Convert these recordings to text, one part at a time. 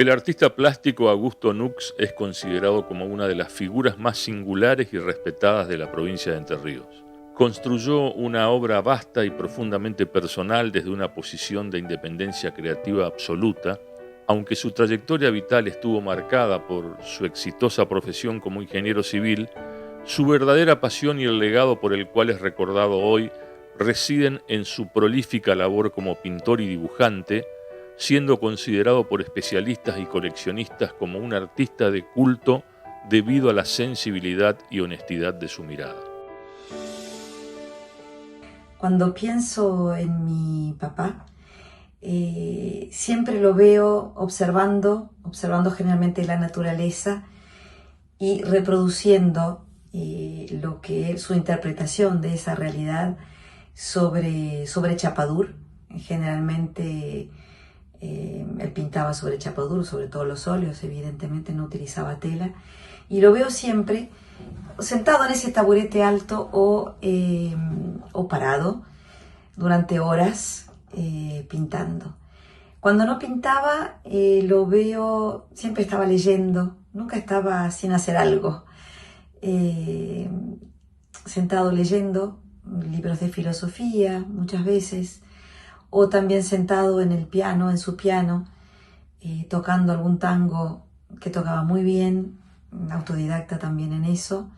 El artista plástico Augusto Nux es considerado como una de las figuras más singulares y respetadas de la provincia de Entre Ríos. Construyó una obra vasta y profundamente personal desde una posición de independencia creativa absoluta, aunque su trayectoria vital estuvo marcada por su exitosa profesión como ingeniero civil. Su verdadera pasión y el legado por el cual es recordado hoy residen en su prolífica labor como pintor y dibujante, siendo considerado por especialistas y coleccionistas como un artista de culto debido a la sensibilidad y honestidad de su mirada. Cuando pienso en mi papá, siempre lo veo observando generalmente la naturaleza y reproduciendo lo que es su interpretación de esa realidad sobre chapadur. Generalmente él pintaba sobre chapadur, sobre todo los óleos, evidentemente no utilizaba tela, y lo veo siempre sentado en ese taburete alto o parado durante horas pintando. Cuando no pintaba, lo veo, siempre estaba leyendo, nunca estaba sin hacer algo. Sentado leyendo libros de filosofía muchas veces, o también sentado en el piano, en su piano, tocando algún tango que tocaba muy bien, autodidacta también en eso.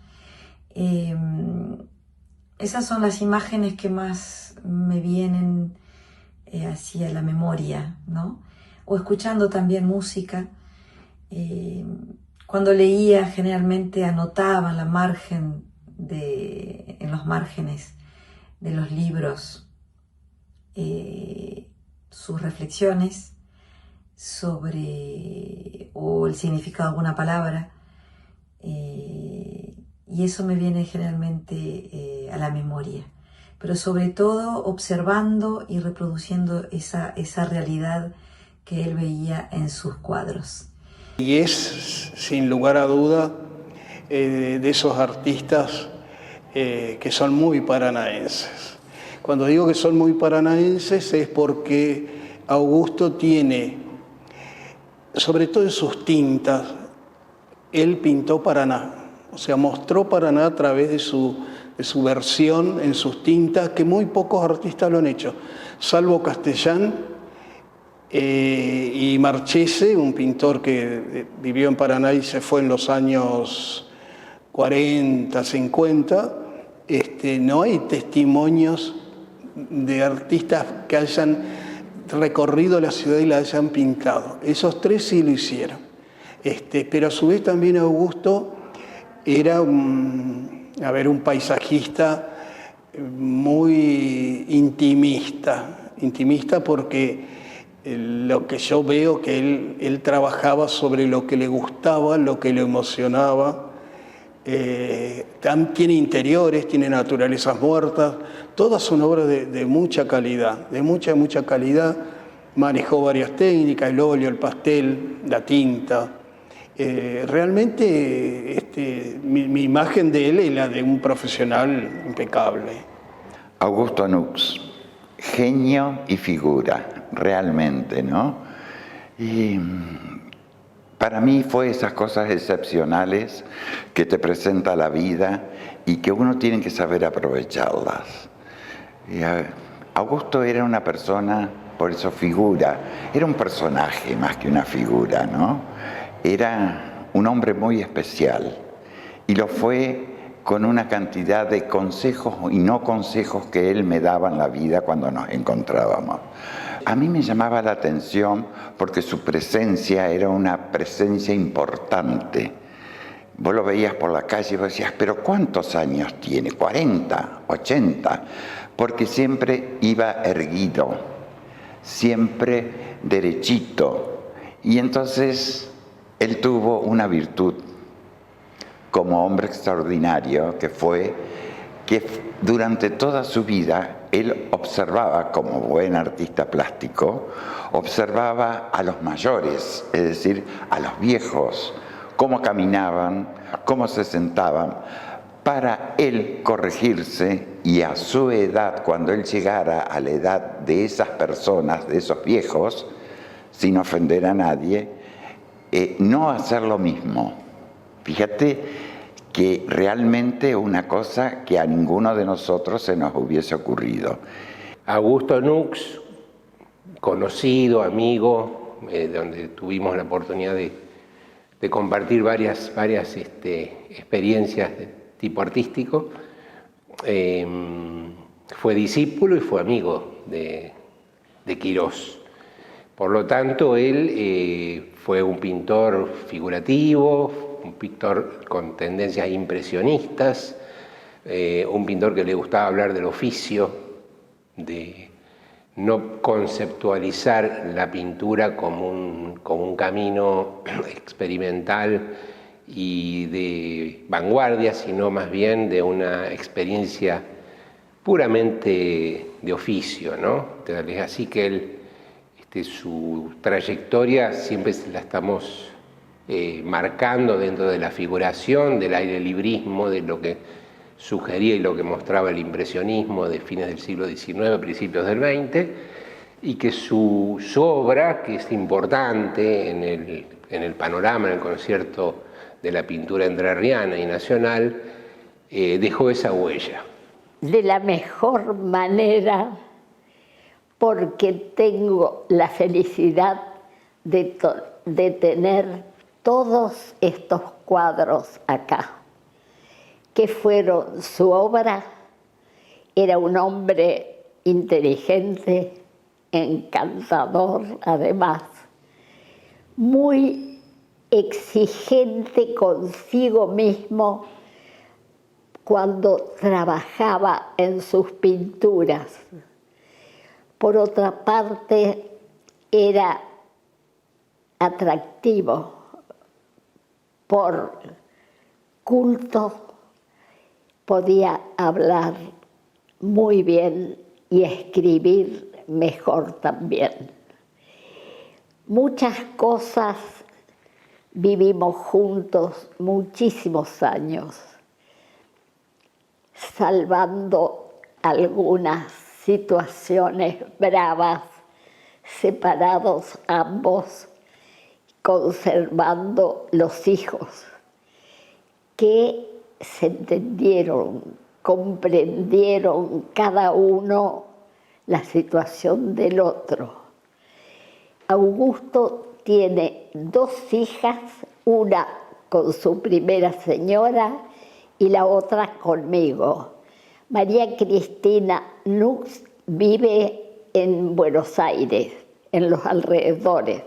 Esas son las imágenes que más me vienen hacia la memoria, ¿no? O escuchando también música. Cuando leía, generalmente anotaba en los márgenes de los libros sus reflexiones sobre o el significado de alguna palabra, y eso me viene generalmente a la memoria, pero sobre todo observando y reproduciendo esa realidad que él veía en sus cuadros. Y es, sin lugar a duda, de esos artistas que son muy paranaenses. Cuando digo que son muy paranaenses es porque Augusto tiene, sobre todo en sus tintas, él pintó Paraná, o sea, mostró Paraná a través de su versión en sus tintas, que muy pocos artistas lo han hecho, salvo Castellán y Marchese, un pintor que vivió en Paraná y se fue en los años 40, 50. No hay testimonios de artistas que hayan recorrido la ciudad y la hayan pintado. Esos tres sí lo hicieron. Pero a su vez también Augusto era un paisajista muy intimista porque lo que yo veo que él trabajaba sobre lo que le gustaba, lo que le emocionaba. Tiene interiores, tiene naturalezas muertas, todas son obras de mucha calidad, de mucha calidad. Manejó varias técnicas, el óleo, el pastel, la tinta. Realmente mi imagen de él es la de un profesional impecable. Augusto Nux, genio y figura, realmente, ¿no? Y para mí fue esas cosas excepcionales que te presenta la vida y que uno tiene que saber aprovecharlas. Augusto era una persona, por eso figura, era un personaje más que una figura, ¿no? Era un hombre muy especial y lo fue con una cantidad de consejos y no consejos que él me daba en la vida cuando nos encontrábamos. A mí me llamaba la atención porque su presencia era una presencia importante. Vos lo veías por la calle y vos decías, ¿pero cuántos años tiene? ¿40? ¿80? Porque siempre iba erguido, siempre derechito. Y entonces él tuvo una virtud como hombre extraordinario que fue que durante toda su vida él observaba, como buen artista plástico, observaba a los mayores, es decir, a los viejos, cómo caminaban, cómo se sentaban, para él corregirse y a su edad, cuando él llegara a la edad de esas personas, de esos viejos, sin ofender a nadie, no hacer lo mismo. Fíjate que realmente una cosa que a ninguno de nosotros se nos hubiese ocurrido. Augusto Nux, conocido, amigo, donde tuvimos la oportunidad de compartir varias experiencias de tipo artístico, fue discípulo y fue amigo de Quirós. Por lo tanto, él fue un pintor figurativo, un pintor con tendencias impresionistas, un pintor que le gustaba hablar del oficio, de no conceptualizar la pintura como un camino experimental y de vanguardia, sino más bien de una experiencia puramente de oficio, ¿no? Es así que él, su trayectoria siempre la estamos marcando dentro de la figuración, del aire librismo, de lo que sugería y lo que mostraba el impresionismo de fines del siglo XIX, principios del XX, y que su obra, que es importante en el panorama, en el concierto de la pintura entrerriana y nacional, dejó esa huella. De la mejor manera, porque tengo la felicidad de tener todos estos cuadros acá, que fueron su obra. Era un hombre inteligente, encantador, además, muy exigente consigo mismo cuando trabajaba en sus pinturas. Por otra parte, era atractivo por culto, podía hablar muy bien y escribir mejor también. Muchas cosas vivimos juntos muchísimos años, salvando algunas situaciones bravas, separados ambos, conservando los hijos, que se entendieron, comprendieron cada uno la situación del otro. Augusto tiene 2 hijas, una con su primera señora y la otra conmigo. María Cristina Nux vive en Buenos Aires, en los alrededores,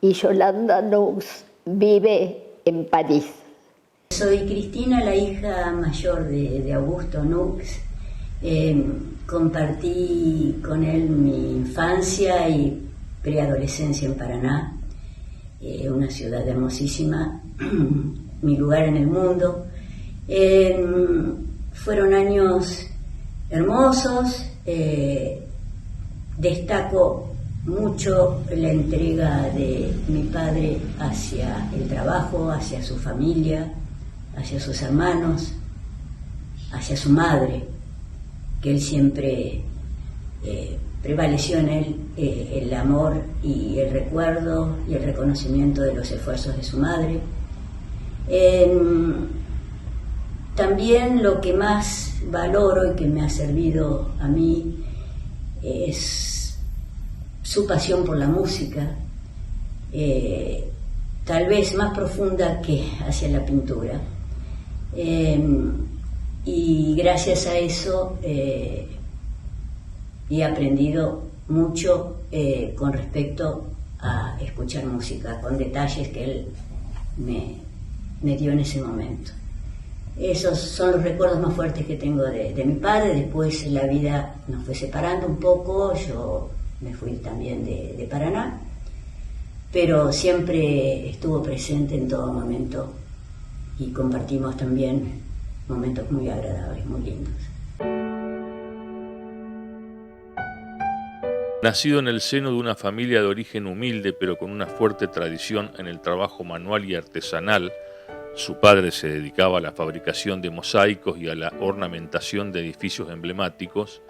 y Yolanda Nux vive en París. Soy Cristina, la hija mayor de Augusto Nux. Compartí con él mi infancia y preadolescencia en Paraná, una ciudad hermosísima, mi lugar en el mundo. Fueron años hermosos. Destaco mucho la entrega de mi padre hacia el trabajo, hacia su familia, hacia sus hermanos, hacia su madre, que él siempre prevaleció en él el amor y el recuerdo y el reconocimiento de los esfuerzos de su madre. También lo que más valoro y que me ha servido a mí es su pasión por la música, tal vez más profunda que hacia la pintura. Y gracias a eso he aprendido mucho con respecto a escuchar música, con detalles que él me dio en ese momento. Esos son los recuerdos más fuertes que tengo de mi padre. Después la vida nos fue separando un poco, yo me fui también de Paraná, pero siempre estuvo presente en todo momento y compartimos también momentos muy agradables, muy lindos. Nacido en el seno de una familia de origen humilde pero con una fuerte tradición en el trabajo manual y artesanal, su padre se dedicaba a la fabricación de mosaicos y a la ornamentación de edificios emblemáticos.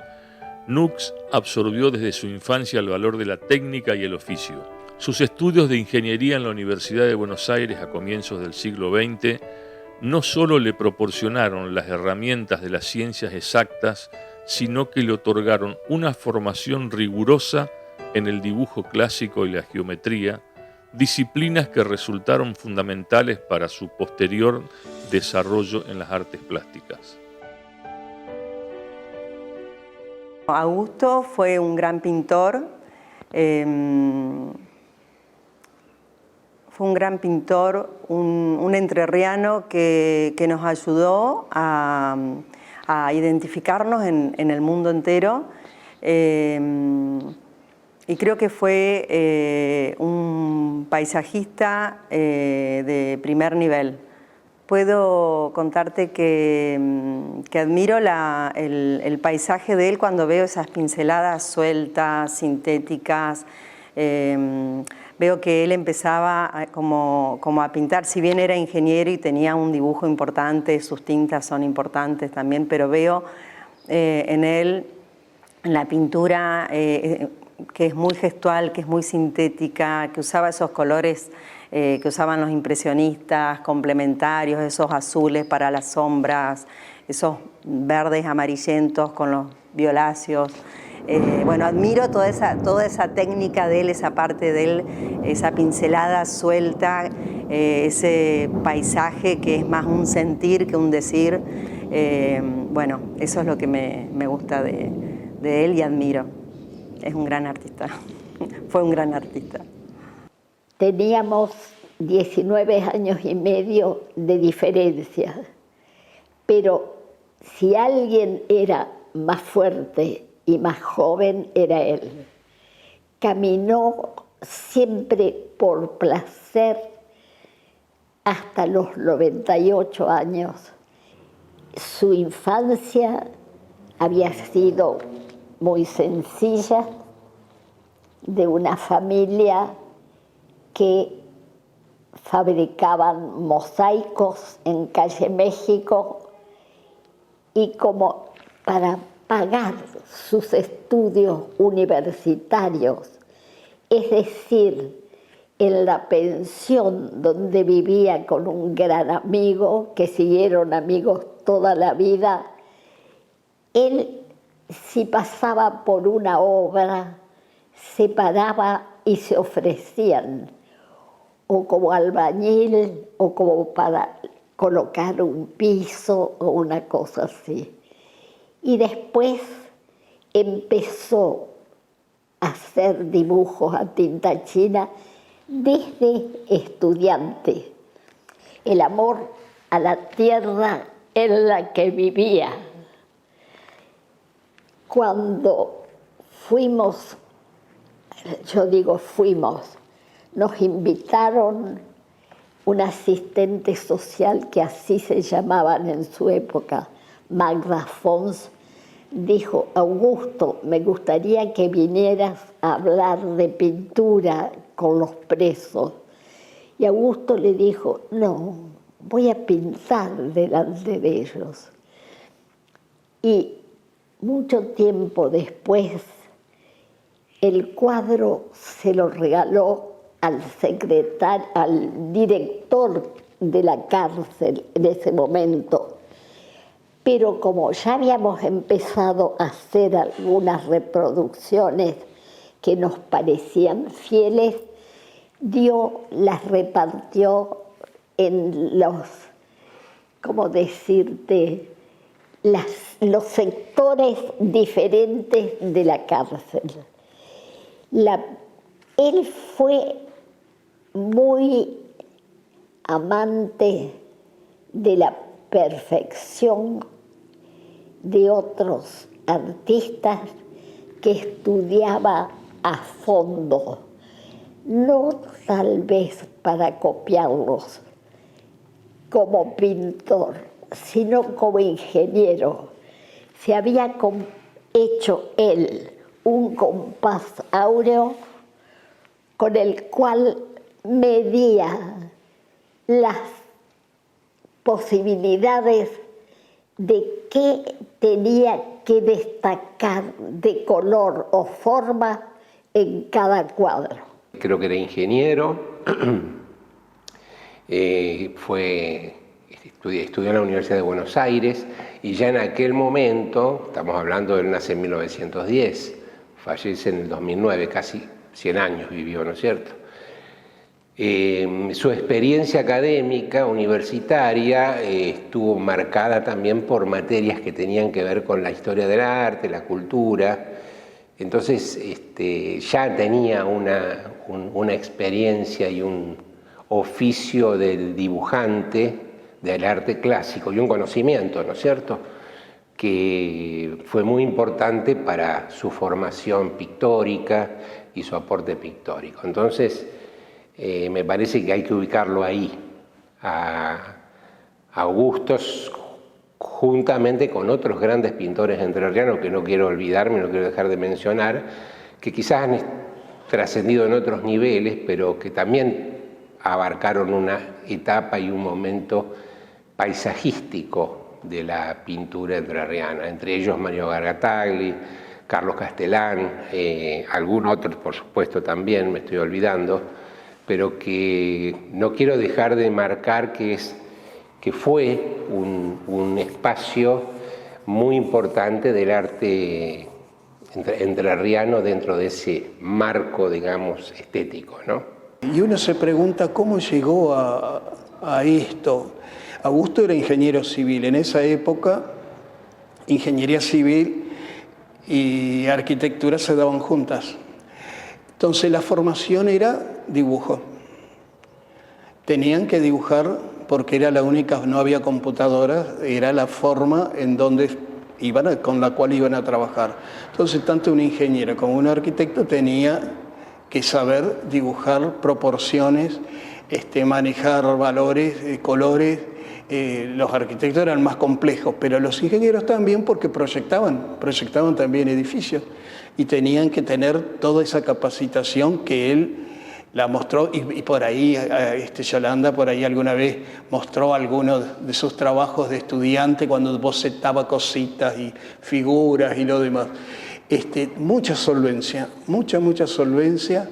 Nux absorbió desde su infancia el valor de la técnica y el oficio. Sus estudios de ingeniería en la Universidad de Buenos Aires a comienzos del siglo XX no solo le proporcionaron las herramientas de las ciencias exactas, sino que le otorgaron una formación rigurosa en el dibujo clásico y la geometría, disciplinas que resultaron fundamentales para su posterior desarrollo en las artes plásticas. Augusto fue un gran pintor, un entrerriano que nos ayudó a identificarnos en el mundo entero, y creo que fue un paisajista de primer nivel. Puedo contarte que admiro el paisaje de él cuando veo esas pinceladas sueltas, sintéticas. Veo que él empezaba como a pintar, si bien era ingeniero y tenía un dibujo importante, sus tintas son importantes también, pero veo en él, en la pintura, que es muy gestual, que es muy sintética, que usaba esos colores que usaban los impresionistas, complementarios, esos azules para las sombras, esos verdes amarillentos con los violáceos. Bueno, admiro toda esa técnica de él, esa parte de él, esa pincelada suelta, ese paisaje que es más un sentir que un decir. Bueno, eso es lo que me gusta de él y admiro. Es un gran artista, fue un gran artista. Teníamos 19 años y medio de diferencia, pero si alguien era más fuerte y más joven, era él. Caminó siempre por placer hasta los 98 años. Su infancia había sido muy sencilla, de una familia que fabricaban mosaicos en Calle México, y como para pagar sus estudios universitarios, es decir, en la pensión donde vivía con un gran amigo, que siguieron amigos toda la vida, él, si pasaba por una obra, se paraba y se ofrecían, o como albañil, o como para colocar un piso, o una cosa así. Y después empezó a hacer dibujos a tinta china desde estudiante. El amor a la tierra en la que vivía. Cuando fuimos, yo digo fuimos, nos invitaron un asistente social, que así se llamaban en su época, Magda Fons, dijo: Augusto, me gustaría que vinieras a hablar de pintura con los presos. Y Augusto le dijo: no, voy a pintar delante de ellos. Y mucho tiempo después, el cuadro se lo regaló al director de la cárcel en ese momento. Pero como ya habíamos empezado a hacer algunas reproducciones que nos parecían fieles, las repartió en los, ¿cómo decirte?, los sectores diferentes de la cárcel. Él fue muy amante de la perfección de otros artistas que estudiaba a fondo, no tal vez para copiarlos como pintor, sino como ingeniero. Se había hecho él un compás áureo con el cual medía las posibilidades de qué tenía que destacar de color o forma en cada cuadro. creo que era ingeniero, estudió en la Universidad de Buenos Aires y ya en aquel momento, estamos hablando, él nace en 1910, fallece en el 2009, casi 100 años vivió, ¿no es cierto? Su experiencia académica, universitaria, estuvo marcada también por materias que tenían que ver con la historia del arte, la cultura. Entonces ya tenía una experiencia y un oficio del dibujante del arte clásico y un conocimiento, ¿no es cierto?, que fue muy importante para su formación pictórica y su aporte pictórico. Entonces, me parece que hay que ubicarlo ahí, a Augustos, juntamente con otros grandes pintores entrerrianos que no quiero olvidarme, no quiero dejar de mencionar, que quizás han trascendido en otros niveles, pero que también abarcaron una etapa y un momento paisajístico de la pintura entrerriana, entre ellos Mario Gargatagli, Carlos Castellán, algún otro, por supuesto, también, me estoy olvidando, pero que no quiero dejar de marcar que fue un espacio muy importante del arte entrerriano dentro de ese marco, digamos, estético, ¿no? Y uno se pregunta cómo llegó a esto. Augusto era ingeniero civil. En esa época, ingeniería civil y arquitectura se daban juntas. Entonces la formación era dibujo. Tenían que dibujar porque era la única, no había computadoras, era la forma en donde con la cual iban a trabajar. Entonces tanto un ingeniero como un arquitecto tenía que saber dibujar proporciones, manejar valores, colores. Los arquitectos eran más complejos, pero los ingenieros también, porque proyectaban también edificios y tenían que tener toda esa capacitación que él la mostró, y por ahí Yolanda por ahí alguna vez mostró algunos de sus trabajos de estudiante cuando bocetaba cositas y figuras y lo demás. Mucha solvencia, mucha solvencia,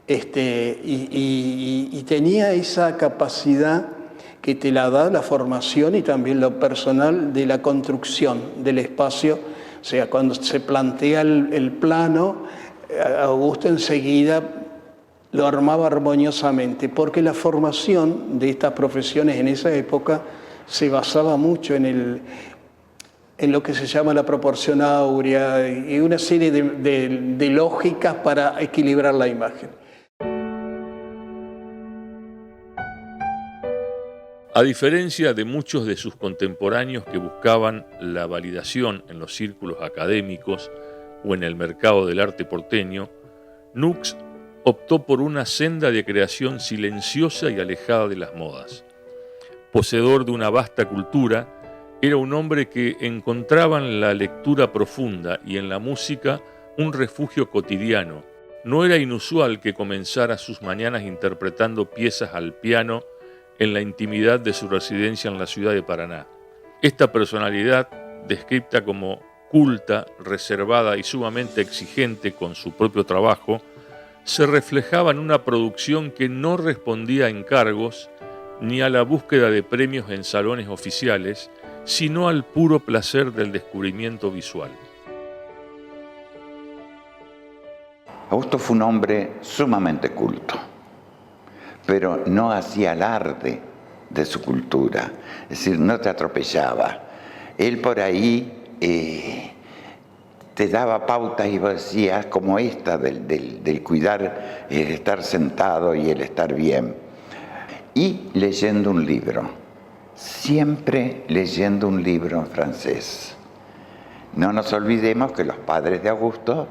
y tenía esa capacidad que te la da la formación y también lo personal de la construcción del espacio. O sea, cuando se plantea el plano, Augusto enseguida lo armaba armoniosamente, porque la formación de estas profesiones en esa época se basaba mucho en lo que se llama la proporción áurea y una serie de lógicas para equilibrar la imagen. A diferencia de muchos de sus contemporáneos que buscaban la validación en los círculos académicos o en el mercado del arte porteño, Nux optó por una senda de creación silenciosa y alejada de las modas. Poseedor de una vasta cultura, era un hombre que encontraba en la lectura profunda y en la música un refugio cotidiano. No era inusual que comenzara sus mañanas interpretando piezas al piano en la intimidad de su residencia en la ciudad de Paraná. Esta personalidad, descrita como culta, reservada y sumamente exigente con su propio trabajo, se reflejaba en una producción que no respondía a encargos ni a la búsqueda de premios en salones oficiales, sino al puro placer del descubrimiento visual. Augusto fue un hombre sumamente culto, pero no hacía alarde de su cultura, es decir, no te atropellaba. Él por ahí te daba pautas y vos decías, como esta del cuidar el estar sentado y el estar bien. Y leyendo un libro, siempre leyendo un libro en francés. No nos olvidemos que los padres de Augusto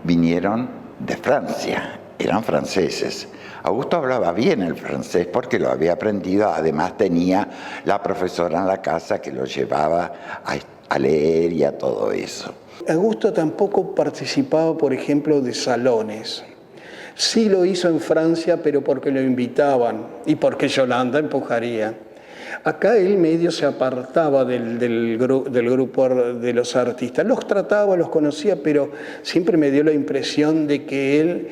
vinieron de Francia, eran franceses. Augusto hablaba bien el francés porque lo había aprendido, además tenía la profesora en la casa que lo llevaba a leer y a todo eso. Augusto tampoco participaba, por ejemplo, de salones. Sí lo hizo en Francia, pero porque lo invitaban y porque Yolanda empujaría. Acá él medio se apartaba del grupo de los artistas. Los trataba, los conocía, pero siempre me dio la impresión de que él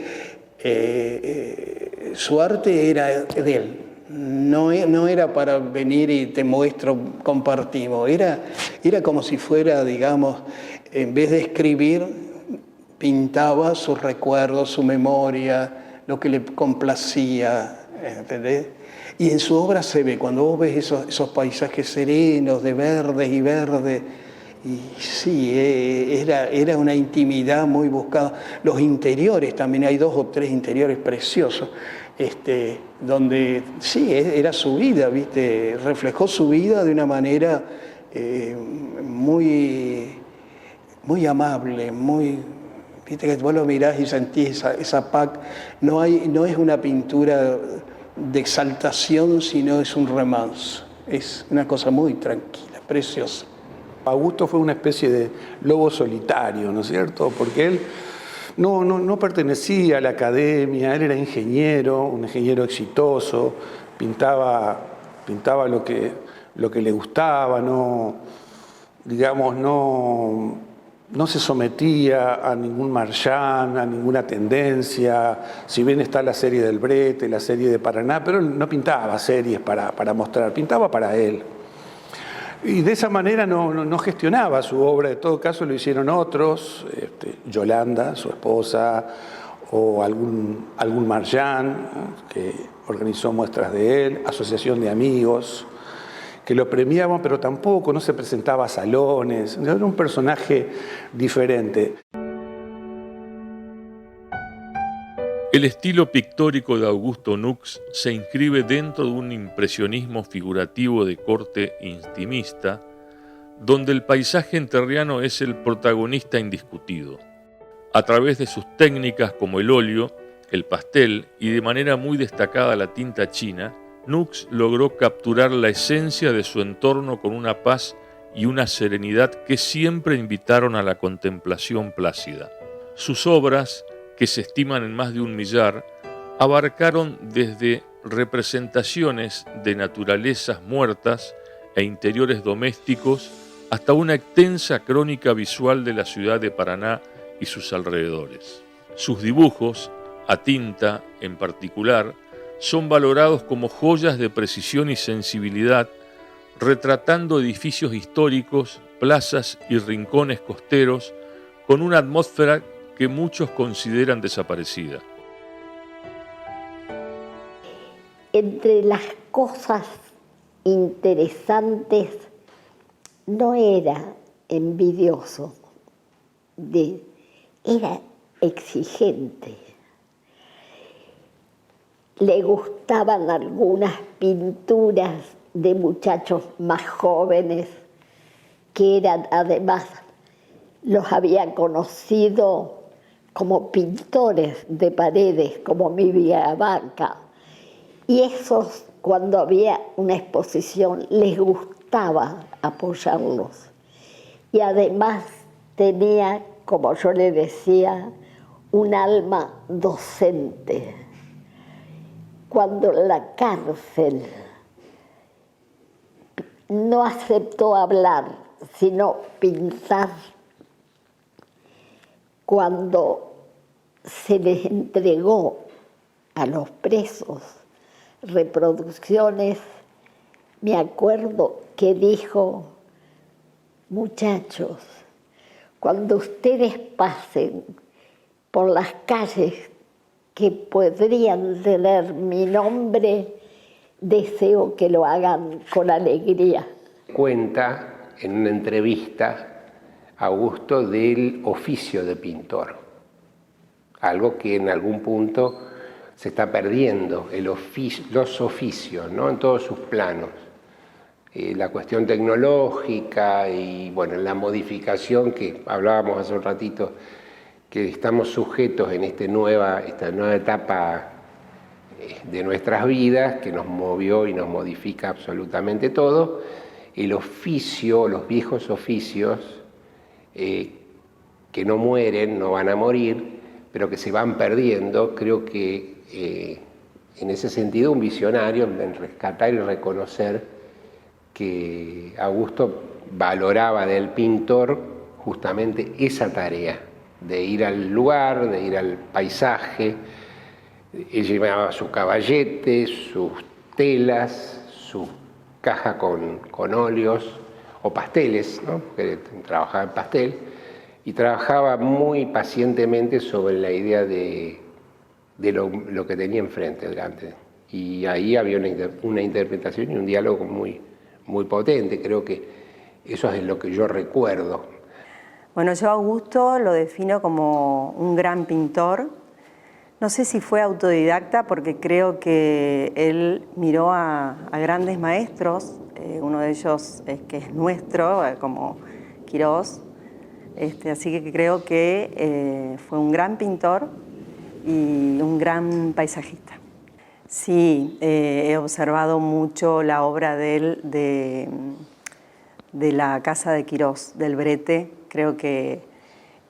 Su arte era de él, no era para venir y te muestro, compartimos, era como si fuera, digamos, en vez de escribir, pintaba sus recuerdos, su memoria, lo que le complacía, ¿entendés? Y en su obra se ve, cuando vos ves esos paisajes serenos, de verdes y verdes, y sí, era una intimidad muy buscada. Los interiores, también hay 2 o 3 interiores preciosos, donde sí, era su vida, ¿viste? Reflejó su vida de una manera muy, muy amable, muy... Viste que vos lo mirás y sentís esa paz. No es una pintura de exaltación, sino es un remanso. Es una cosa muy tranquila, preciosa. Augusto fue una especie de lobo solitario, ¿no es cierto? Porque él no pertenecía a la academia, él era ingeniero, un ingeniero exitoso, pintaba lo que le gustaba, no se sometía a ningún marchand, a ninguna tendencia, si bien está la serie del Brete, la serie de Paraná, pero él no pintaba series para mostrar, pintaba para él. Y de esa manera no gestionaba su obra, de todo caso lo hicieron otros, Yolanda, su esposa, o algún marchand que organizó muestras de él, asociación de amigos, que lo premiaban, pero tampoco, no se presentaba a salones, era un personaje diferente. El estilo pictórico de Augusto Nux se inscribe dentro de un impresionismo figurativo de corte intimista, donde el paisaje enterriano es el protagonista indiscutido. A través de sus técnicas como el óleo, el pastel y de manera muy destacada la tinta china, Nux logró capturar la esencia de su entorno con una paz y una serenidad que siempre invitaron a la contemplación plácida. Sus obras, que se estiman en más de 1 millar, abarcaron desde representaciones de naturalezas muertas e interiores domésticos hasta una extensa crónica visual de la ciudad de Paraná y sus alrededores. Sus dibujos, a tinta en particular, son valorados como joyas de precisión y sensibilidad, retratando edificios históricos, plazas y rincones costeros con una atmósfera que muchos consideran desaparecida. Entre las cosas interesantes, no era envidioso, era exigente. Le gustaban algunas pinturas de muchachos más jóvenes que eran, además, los había conocido como pintores de paredes, como mi Villabanca. Y esos, cuando había una exposición, les gustaba apoyarlos. Y además tenía, como yo le decía, un alma docente. Cuando en la cárcel no aceptó hablar, sino pintar, cuando se les entregó a los presos reproducciones, me acuerdo que dijo: muchachos, cuando ustedes pasen por las calles que podrían tener mi nombre, deseo que lo hagan con alegría. Cuenta en una entrevista Augusto del oficio de pintor, algo que en algún punto se está perdiendo, los oficios, ¿no? En todos sus planos. La cuestión tecnológica y bueno, la modificación que hablábamos hace un ratito, que estamos sujetos en esta nueva etapa de nuestras vidas, que nos movió y nos modifica absolutamente todo. El oficio, los viejos oficios, que no mueren, no van a morir, pero que se van perdiendo, creo que en ese sentido un visionario en rescatar y reconocer que Augusto valoraba del pintor justamente esa tarea, de ir al lugar, de ir al paisaje, Él llevaba su caballete, sus telas, su caja con óleos o pasteles, ¿no? Que trabajaba en pastel, y trabajaba muy pacientemente sobre la idea de lo que tenía enfrente, delante. Y ahí había una interpretación y un diálogo muy potente. Creo que eso es lo que yo recuerdo. Bueno, yo a Augusto lo defino como un gran pintor. No sé si fue autodidacta, porque creo que él miró a grandes maestros, uno de ellos que es nuestro, como Quirós, así que creo que fue un gran pintor y un gran paisajista. Sí, he observado mucho la obra de él, de la Casa de Quirós, del Brete. Creo que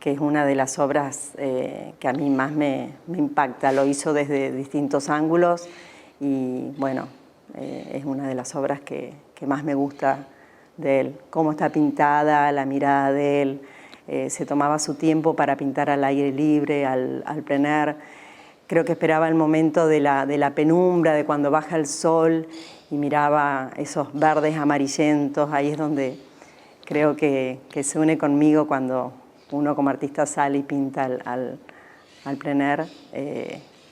es una de las obras que a mí más me impacta. Lo hizo desde distintos ángulos y bueno, es una de las obras que más me gusta de él. Cómo está pintada, la mirada de él, se tomaba su tiempo para pintar al aire libre, al plein air. Creo que esperaba el momento de la penumbra, de cuando baja el sol y miraba esos verdes amarillentos. Ahí es donde creo que se une conmigo cuando uno como artista sale y pinta al plein air.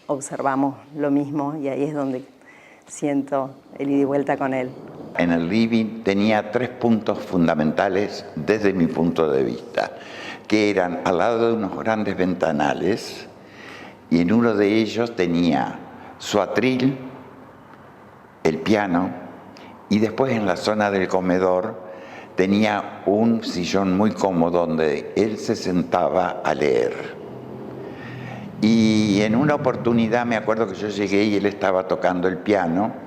Observamos lo mismo y ahí es donde siento el ida y vuelta con él. En el living tenía 3 puntos fundamentales desde mi punto de vista, que eran al lado de unos grandes ventanales, y en uno de ellos tenía su atril, el piano, y después en la zona del comedor tenía un sillón muy cómodo donde él se sentaba a leer. Y en una oportunidad me acuerdo que yo llegué y él estaba tocando el piano,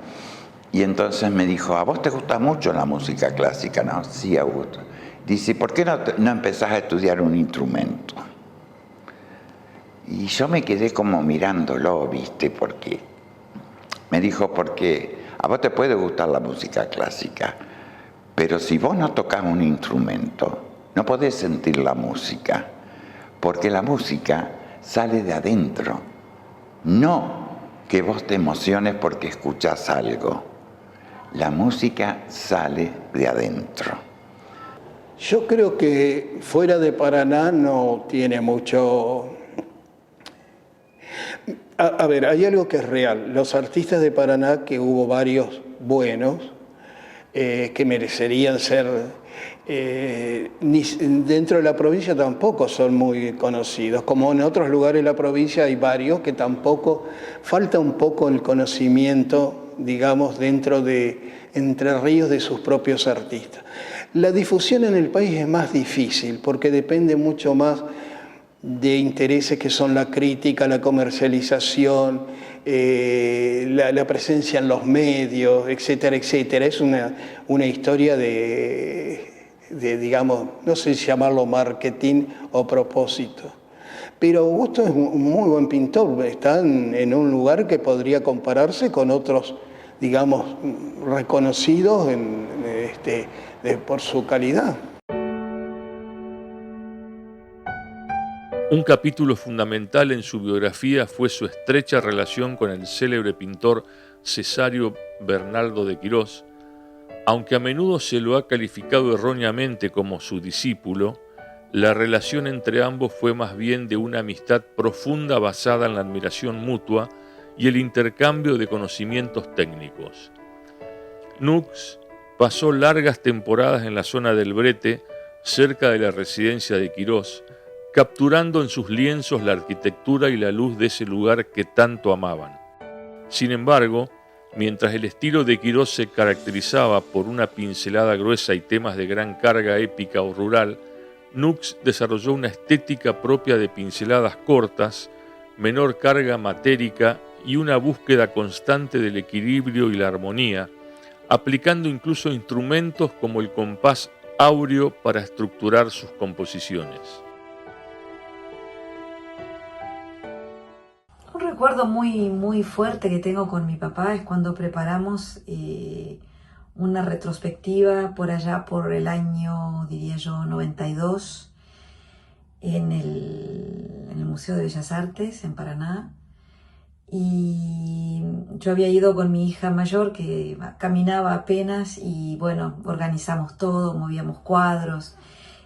y entonces me dijo: ¿a vos te gusta mucho la música clásica? No, sí, Augusto. Dice: ¿por qué no empezás a estudiar un instrumento? Y yo me quedé como mirándolo, ¿viste? Porque me dijo: porque a vos te puede gustar la música clásica, pero si vos no tocás un instrumento, no podés sentir la música, porque la música sale de adentro, no que vos te emociones porque escuchás algo. La música sale de adentro. Yo creo que fuera de Paraná no tiene mucho... A ver, hay algo que es real. Los artistas de Paraná, que hubo varios buenos, que merecerían ser... dentro de la provincia tampoco son muy conocidos. Como en otros lugares de la provincia hay varios que tampoco... Falta un poco el conocimiento, digamos, dentro de Entre Ríos de sus propios artistas. La difusión en el país es más difícil porque depende mucho más de intereses que son la crítica, la comercialización, la presencia en los medios, etcétera, etcétera. Es una historia de, digamos, no sé si llamarlo marketing o propósito. Pero Augusto es un muy buen pintor, está en un lugar que podría compararse con otros, digamos, reconocidos por su calidad. Un capítulo fundamental en su biografía fue su estrecha relación con el célebre pintor Cesario Bernardo de Quirós. Aunque a menudo se lo ha calificado erróneamente como su discípulo, la relación entre ambos fue más bien de una amistad profunda basada en la admiración mutua y el intercambio de conocimientos técnicos. Nux pasó largas temporadas en la zona del Brete, cerca de la residencia de Quirós, capturando en sus lienzos la arquitectura y la luz de ese lugar que tanto amaban. Sin embargo, mientras el estilo de Quirós se caracterizaba por una pincelada gruesa y temas de gran carga épica o rural, Nux desarrolló una estética propia de pinceladas cortas, menor carga matérica y una búsqueda constante del equilibrio y la armonía, aplicando incluso instrumentos como el compás áureo para estructurar sus composiciones. Un recuerdo muy fuerte que tengo con mi papá es cuando preparamos una retrospectiva por allá por el año, diría yo, 92, en el Museo de Bellas Artes en Paraná. y yo había ido con mi hija mayor que caminaba apenas y bueno, organizamos todo, movíamos cuadros,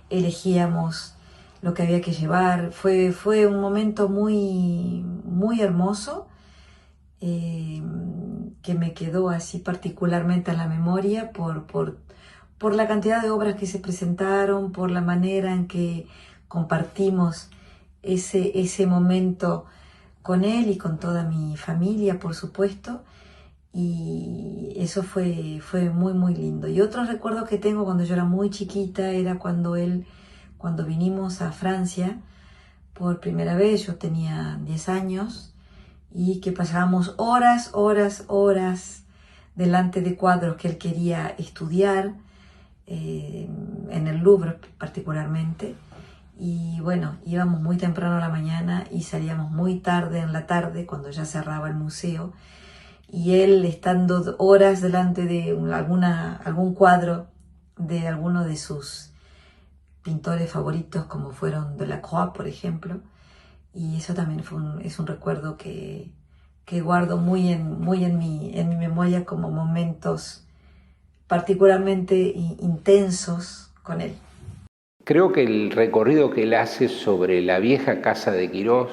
elegíamos lo que había que llevar. Fue un momento muy, muy hermoso que me quedó así particularmente en la memoria por la cantidad de obras que se presentaron, por la manera en que compartimos ese momento con él y con toda mi familia, por supuesto, y eso fue muy, muy lindo. Y otro recuerdo que tengo cuando yo era muy chiquita era cuando vinimos a Francia por primera vez, yo tenía 10 años, y que pasábamos horas delante de cuadros que él quería estudiar, en el Louvre particularmente. Y bueno, íbamos muy temprano a la mañana y salíamos muy tarde en la tarde cuando ya cerraba el museo, y él estando horas delante de algún cuadro de alguno de sus pintores favoritos, como fueron Delacroix, por ejemplo, y eso también es un recuerdo que guardo muy en mi memoria como momentos particularmente intensos con él. Creo que el recorrido que él hace sobre la vieja casa de Quirós,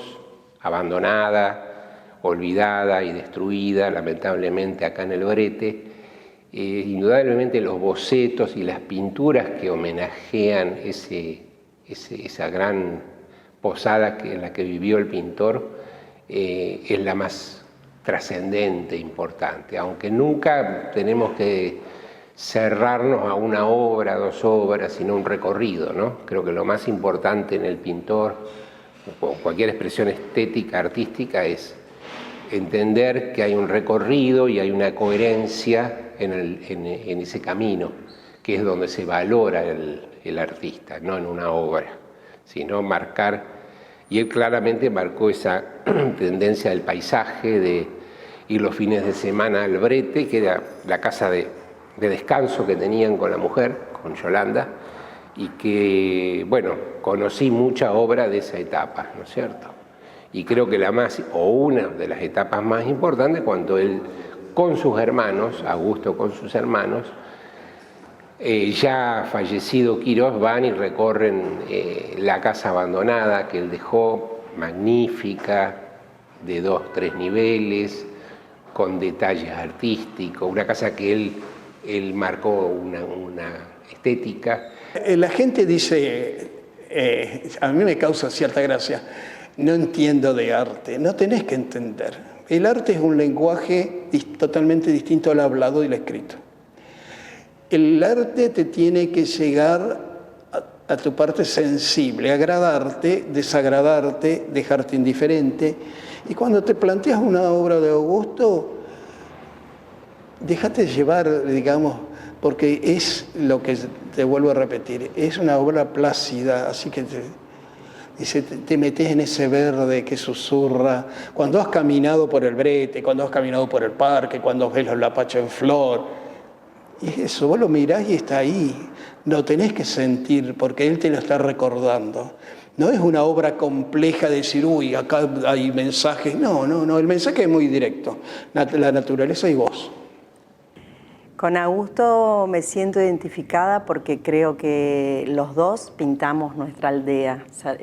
abandonada, olvidada y destruida, lamentablemente acá en el Brete, indudablemente los bocetos y las pinturas que homenajean esa gran posada en la que vivió el pintor, es la más trascendente, importante, aunque nunca tenemos que cerrarnos a una obra, 2 obras, sino un recorrido, ¿no? Creo que lo más importante en el pintor, o cualquier expresión estética, artística, es entender que hay un recorrido y hay una coherencia en ese camino, que es donde se valora el artista, no en una obra, sino marcar, y él claramente marcó esa tendencia del paisaje, de ir los fines de semana al Brete, que era la casa de descanso que tenían con la mujer, con Yolanda, y que, bueno, conocí mucha obra de esa etapa, ¿no es cierto? Y creo que una de las etapas más importantes, cuando él con sus hermanos, Augusto con sus hermanos, ya fallecido Quirós, van y recorren la casa abandonada que él dejó, magnífica, de 2, 3 niveles, con detalles artísticos, una casa que él marcó una estética. La gente dice, a mí me causa cierta gracia, no entiendo de arte. No tenés que entender. El arte es un lenguaje totalmente distinto al hablado y al escrito. El arte te tiene que llegar a tu parte sensible, agradarte, desagradarte, dejarte indiferente. Y cuando te planteas una obra de Augusto, déjate llevar, digamos, porque es lo que te vuelvo a repetir, es una obra plácida, así que te metes en ese verde que susurra. Cuando has caminado por el Brete, cuando has caminado por el parque, cuando ves los lapachos en flor, y eso, vos lo mirás y está ahí. Lo tenés que sentir porque él te lo está recordando. No es una obra compleja de decir, uy, acá hay mensajes. No, el mensaje es muy directo. La naturaleza y vos. Con Augusto me siento identificada porque creo que los dos pintamos nuestra aldea. O sea,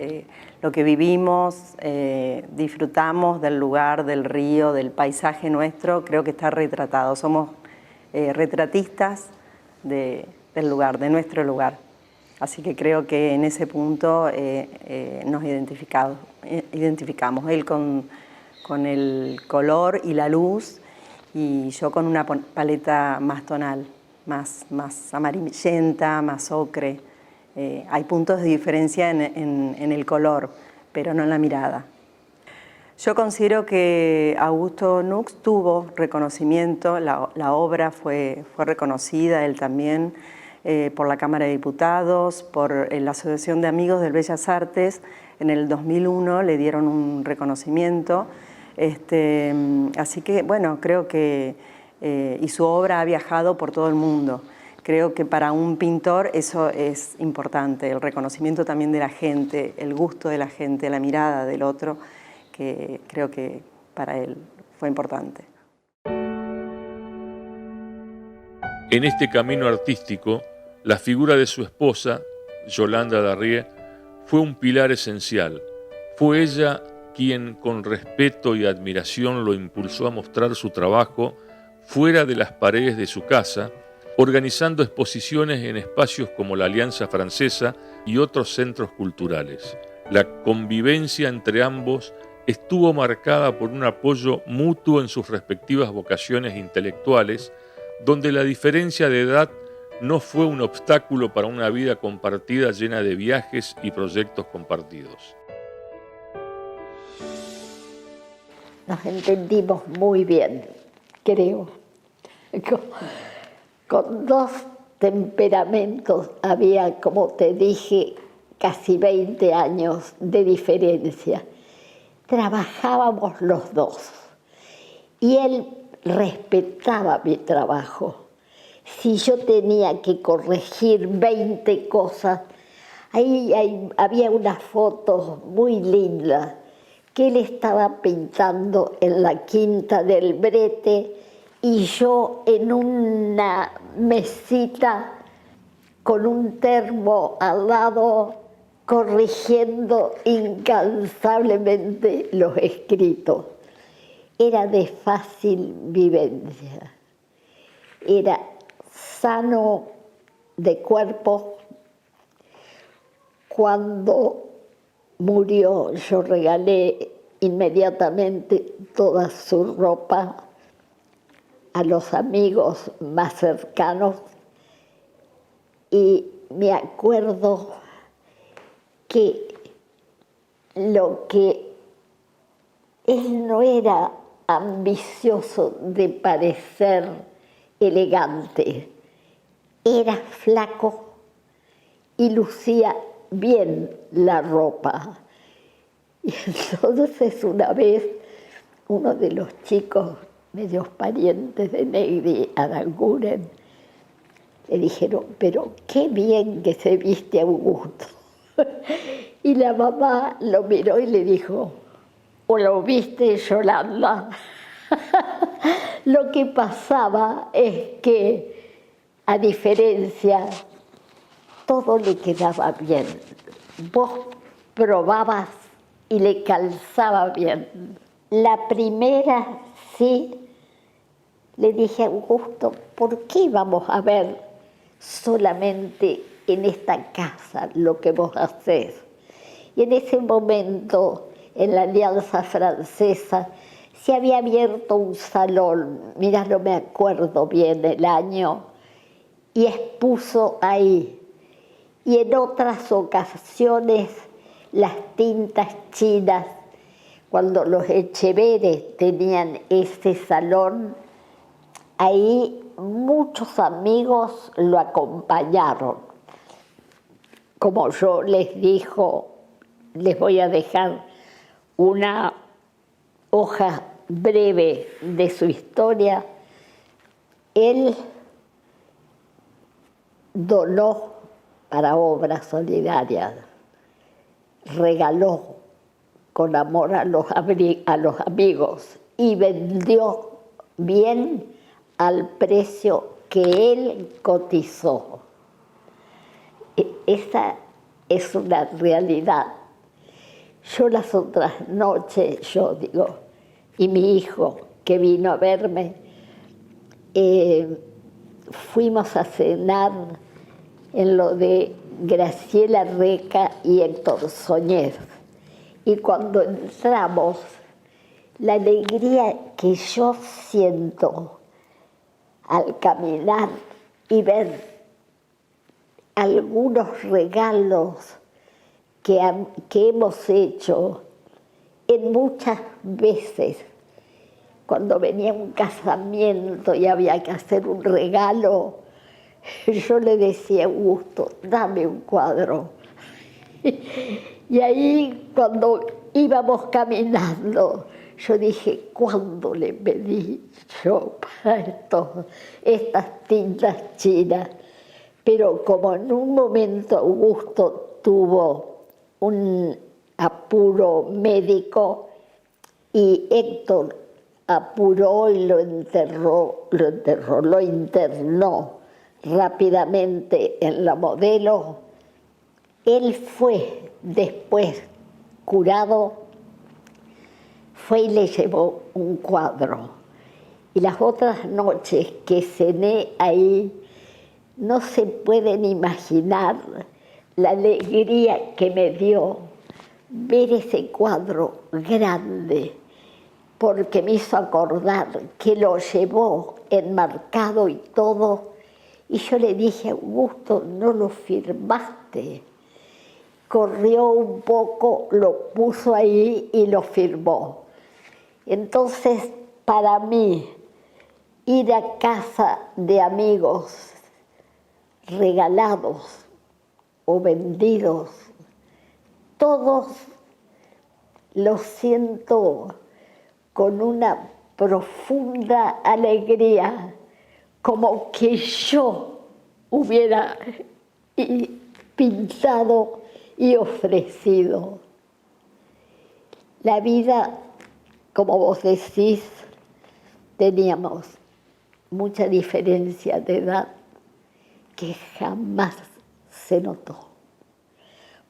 lo que vivimos, disfrutamos del lugar, del río, del paisaje nuestro, creo que está retratado. Somos retratistas del lugar, de nuestro lugar. Así que creo que en ese punto nos identificamos. Él con el color y la luz, y yo con una paleta más tonal, más amarillenta, más ocre. Hay puntos de diferencia en el color, pero no en la mirada. Yo considero que Augusto Nux tuvo reconocimiento, la obra fue reconocida, él también, por la Cámara de Diputados, por la Asociación de Amigos del Bellas Artes. En el 2001 le dieron un reconocimiento. Así que, bueno, creo que y su obra ha viajado por todo el mundo. Creo que para un pintor eso es importante, el reconocimiento también de la gente, el gusto de la gente, la mirada del otro, que creo que para él, fue importante. En este camino artístico, la figura de su esposa, Yolanda Darrié, fue un pilar esencial. Fue ella quien, con respeto y admiración, lo impulsó a mostrar su trabajo fuera de las paredes de su casa, organizando exposiciones en espacios como la Alianza Francesa y otros centros culturales. La convivencia entre ambos estuvo marcada por un apoyo mutuo en sus respectivas vocaciones intelectuales, donde la diferencia de edad no fue un obstáculo para una vida compartida llena de viajes y proyectos compartidos. Nos entendimos muy bien, creo. Con dos temperamentos había, como te dije, casi 20 años de diferencia. Trabajábamos los dos y él respetaba mi trabajo. Si yo tenía que corregir 20 cosas, había unas fotos muy lindas que él estaba pintando en la Quinta del Brete y yo en una mesita con un termo al lado corrigiendo incansablemente los escritos. Era de fácil vivencia, era sano de cuerpo. Cuando murió, yo regalé inmediatamente toda su ropa a los amigos más cercanos y me acuerdo que lo que él no era ambicioso de parecer elegante, era flaco y lucía bien la ropa. Y entonces una vez uno de los chicos, medios parientes de Negri, Aranguren, le dijeron, pero qué bien que se viste Augusto. Y la mamá lo miró y le dijo, ¿o lo viste, Yolanda? Lo que pasaba es que, a diferencia, todo le quedaba bien. Vos probabas y le calzaba bien. La primera, sí, le dije a Augusto, ¿por qué vamos a ver solamente en esta casa lo que vos hacés? Y en ese momento, en la Alianza Francesa, se había abierto un salón, mirá, no me acuerdo bien el año, y expuso ahí. Y en otras ocasiones, las tintas chinas, cuando los Echeveres tenían ese salón, ahí muchos amigos lo acompañaron. Como yo les dijo, les voy a dejar una hoja breve de su historia. Él donó para obras solidarias, regaló con amor a los amigos y vendió bien al precio que él cotizó. Esa es una realidad. Yo las otras noches, y mi hijo que vino a verme, fuimos a cenar en lo de Graciela Reca y Héctor Soñer. Y cuando entramos, la alegría que yo siento al caminar y ver algunos regalos que hemos hecho en muchas veces, cuando venía un casamiento y había que hacer un regalo, yo le decía a Augusto, dame un cuadro. Y ahí, cuando íbamos caminando, yo dije, ¿cuándo le pedí yo para estas tintas chinas? Pero como en un momento Augusto tuvo un apuro médico, y Héctor apuró y lo internó rápidamente en la Modelo. Él fue después curado, fue y le llevó un cuadro. Y las otras noches que cené ahí, no se pueden imaginar la alegría que me dio ver ese cuadro grande, porque me hizo acordar que lo llevó enmarcado y todo. Y yo le dije, Augusto, no lo firmaste. Corrió un poco, lo puso ahí y lo firmó. Entonces, para mí, ir a casa de amigos regalados o vendidos, todos los siento con una profunda alegría, como que yo hubiera pintado y ofrecido. La vida, como vos decís, teníamos mucha diferencia de edad que jamás se notó,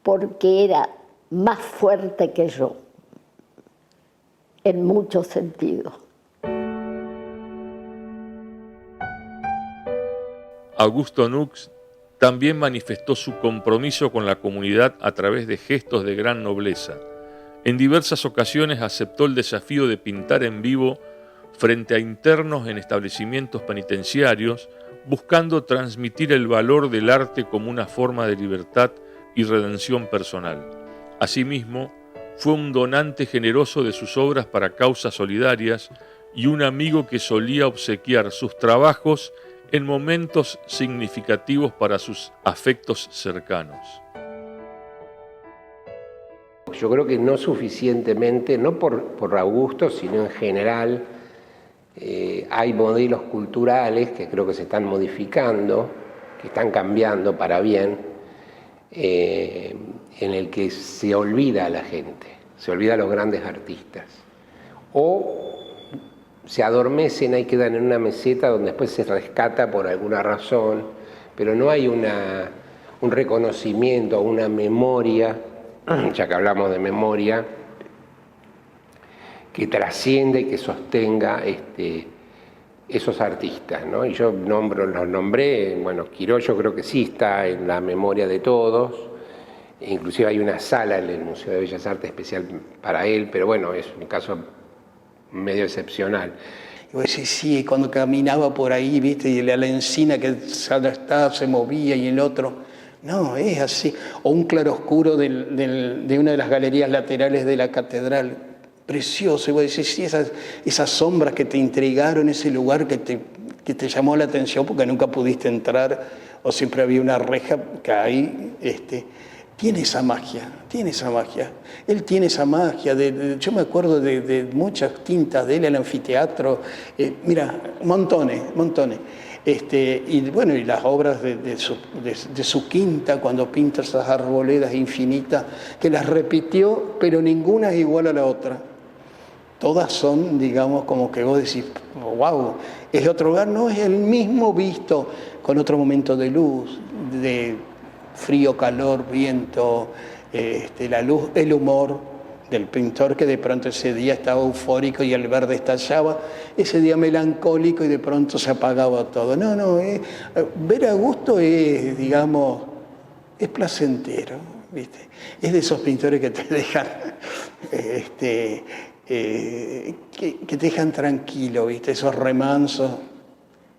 porque era más fuerte que yo, en muchos sentidos. Augusto Nux también manifestó su compromiso con la comunidad a través de gestos de gran nobleza. En diversas ocasiones aceptó el desafío de pintar en vivo frente a internos en establecimientos penitenciarios, buscando transmitir el valor del arte como una forma de libertad y redención personal. Asimismo, fue un donante generoso de sus obras para causas solidarias y un amigo que solía obsequiar sus trabajos en momentos significativos para sus afectos cercanos. Yo creo que no suficientemente, no por Augusto, sino en general, hay modelos culturales que creo que se están modificando, que están cambiando para bien, en el que se olvida a la gente, se olvida a los grandes artistas. O se adormecen, ahí quedan en una meseta donde después se rescata por alguna razón, pero no hay un reconocimiento, una memoria, ya que hablamos de memoria, que trasciende y que sostenga esos artistas, ¿no? Y yo los nombré, bueno, Quirós yo creo que sí está en la memoria de todos, inclusive hay una sala en el Museo de Bellas Artes especial para él, pero bueno, es un caso medio excepcional. Y vos decís, sí, cuando caminaba por ahí, viste, y la encina que se movía y el otro. No, es así. O un claroscuro de una de las galerías laterales de la catedral. Precioso. Y vos decís, sí, esas sombras que te intrigaron, ese lugar que te llamó la atención porque nunca pudiste entrar, o siempre había una reja que ahí, tiene esa magia, tiene esa magia. Él tiene esa magia. Yo me acuerdo de muchas tintas de él, el anfiteatro, mira, montones. Y bueno, y las obras de su quinta, cuando pinta esas arboledas infinitas, que las repitió, pero ninguna es igual a la otra. Todas son, digamos, como que vos decís, wow, es otro lugar, no es el mismo visto con otro momento de luz, de frío, calor, viento, la luz, el humor del pintor que de pronto ese día estaba eufórico y el verde estallaba, ese día melancólico y de pronto se apagaba todo. Ver a Augusto es, digamos, es placentero, ¿viste? Es de esos pintores que te dejan, que te dejan tranquilo, ¿viste? Esos remansos.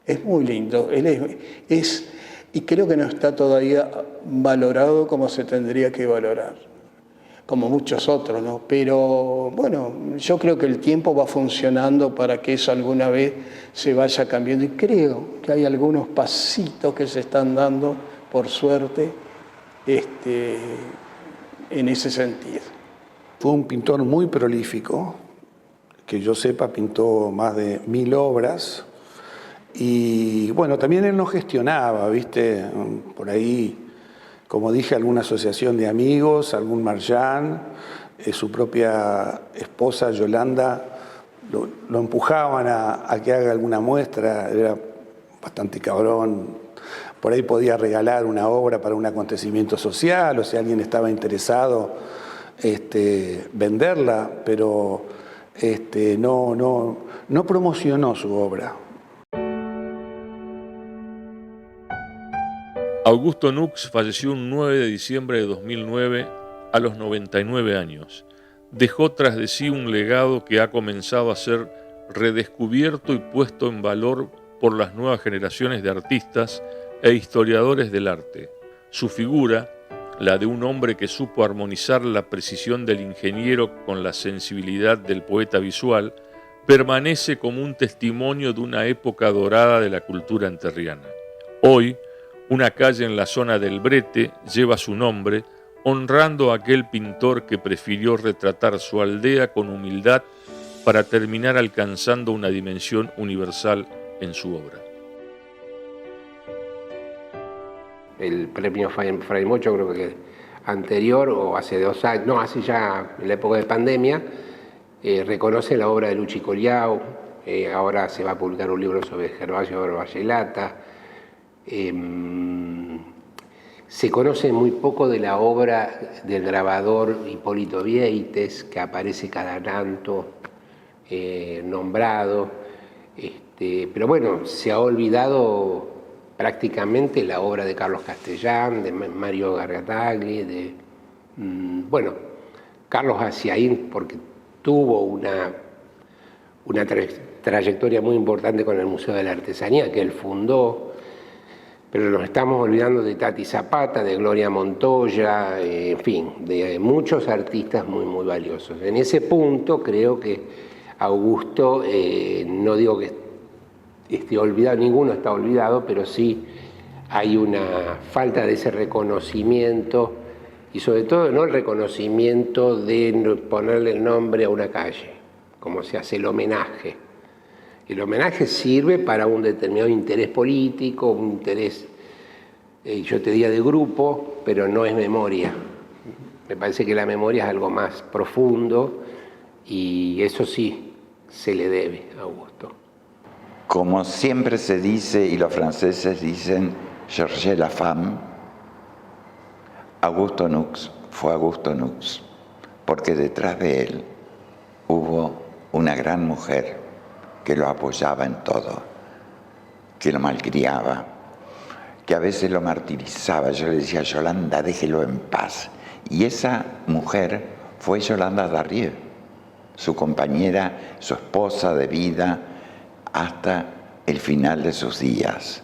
Es muy lindo. Él y creo que no está todavía valorado como se tendría que valorar, como muchos otros, ¿no? Pero bueno, yo creo que el tiempo va funcionando para que eso alguna vez se vaya cambiando y creo que hay algunos pasitos que se están dando, por suerte, en ese sentido. Fue un pintor muy prolífico, que yo sepa pintó más de 1000 obras. Y bueno, también él no gestionaba, ¿viste? Por ahí, como dije, alguna asociación de amigos, algún marchand, su propia esposa Yolanda lo empujaban a que haga alguna muestra, era bastante cabrón. Por ahí podía regalar una obra para un acontecimiento social, o si alguien estaba interesado, venderla, pero no promocionó su obra. Augusto Nux falleció un 9 de diciembre de 2009 a los 99 años. Dejó tras de sí un legado que ha comenzado a ser redescubierto y puesto en valor por las nuevas generaciones de artistas e historiadores del arte. Su figura, la de un hombre que supo armonizar la precisión del ingeniero con la sensibilidad del poeta visual, permanece como un testimonio de una época dorada de la cultura enterriana. Hoy, una calle en la zona del Brete lleva su nombre, honrando a aquel pintor que prefirió retratar su aldea con humildad para terminar alcanzando una dimensión universal en su obra. El premio Fray Mocho, creo que anterior o hace 2 años, no, hace ya en la época de pandemia, reconoce la obra de Luchi Coliao. Ahora se va a publicar un libro sobre Gervasio Barbayelata. Se conoce muy poco de la obra del grabador Hipólito Vieites, que aparece cada tanto nombrado, pero bueno, se ha olvidado prácticamente la obra de Carlos Castellán, de Mario Gargatagli, Carlos Haciaín, porque tuvo una trayectoria muy importante con el Museo de la Artesanía, que él fundó. Pero nos estamos olvidando de Tati Zapata, de Gloria Montoya, en fin, de muchos artistas muy, muy valiosos. En ese punto creo que Augusto, no digo que esté olvidado, ninguno está olvidado, pero sí hay una falta de ese reconocimiento, y sobre todo no el reconocimiento de ponerle el nombre a una calle, como se hace el homenaje. El homenaje sirve para un determinado interés político, un interés, yo te diría, de grupo, pero no es memoria. Me parece que la memoria es algo más profundo y eso sí se le debe a Augusto. Como siempre se dice, y los franceses dicen, Georges Lafemme, Augusto Nux fue Augusto Nux, porque detrás de él hubo una gran mujer que lo apoyaba en todo, que lo malcriaba, que a veces lo martirizaba. Yo le decía, Yolanda, déjelo en paz. Y esa mujer fue Yolanda Darrieux, su compañera, su esposa de vida, hasta el final de sus días.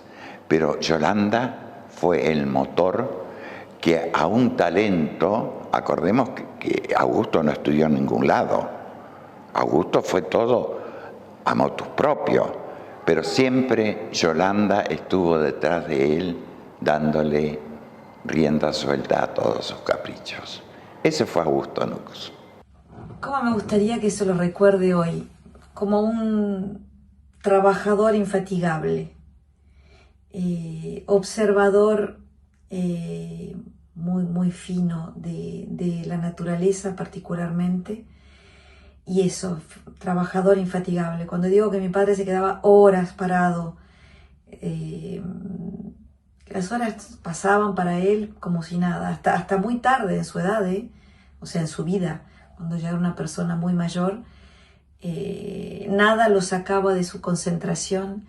Pero Yolanda fue el motor que a un talento, acordemos que Augusto no estudió en ningún lado, Augusto fue todo a motus propio, pero siempre Yolanda estuvo detrás de él dándole rienda suelta a todos sus caprichos. Ese fue Augusto Nux. ¿Cómo me gustaría que se lo recuerde hoy? Como un trabajador infatigable, observador muy fino de la naturaleza particularmente. Y eso, trabajador infatigable. Cuando digo que mi padre se quedaba horas parado, las horas pasaban para él como si nada, hasta muy tarde en su edad, o sea, en su vida, cuando ya era una persona muy mayor, nada lo sacaba de su concentración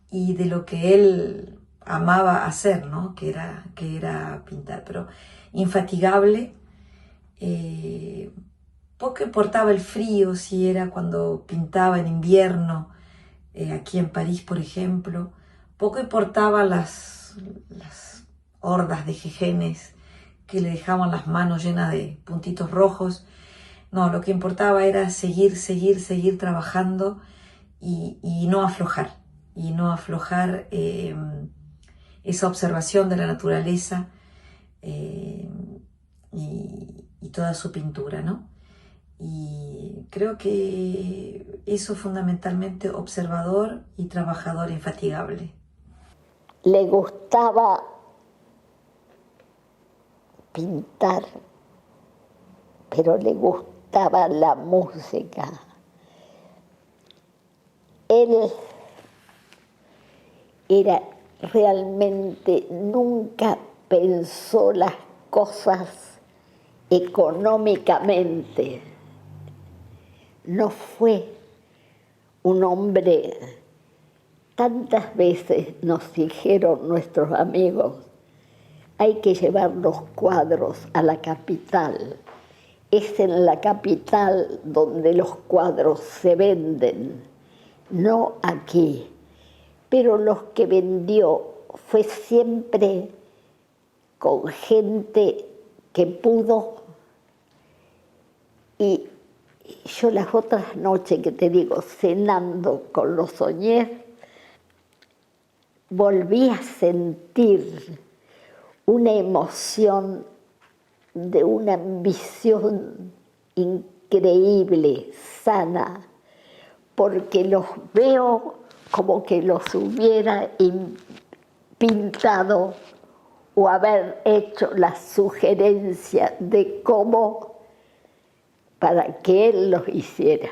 y de lo que él amaba hacer, ¿no? que era pintar, pero infatigable. Poco importaba el frío, si era cuando pintaba en invierno, aquí en París, por ejemplo. Poco importaba las hordas de jejenes que le dejaban las manos llenas de puntitos rojos. No, lo que importaba era seguir trabajando y no aflojar. Esa observación de la naturaleza y toda su pintura, ¿no? Y creo que eso fundamentalmente, observador y trabajador infatigable. Le gustaba pintar pero le gustaba la música. Él realmente nunca pensó las cosas económicamente. No fue un hombre, tantas veces nos dijeron nuestros amigos, hay que llevar los cuadros a la capital. Es en la capital donde los cuadros se venden, no aquí. Pero los que vendió fue siempre con gente que pudo. Y yo las otras noches que te digo, cenando con los Soñés, volví a sentir una emoción de una ambición increíble, sana, porque los veo como que los hubiera pintado o haber hecho la sugerencia de cómo para que él los hiciera.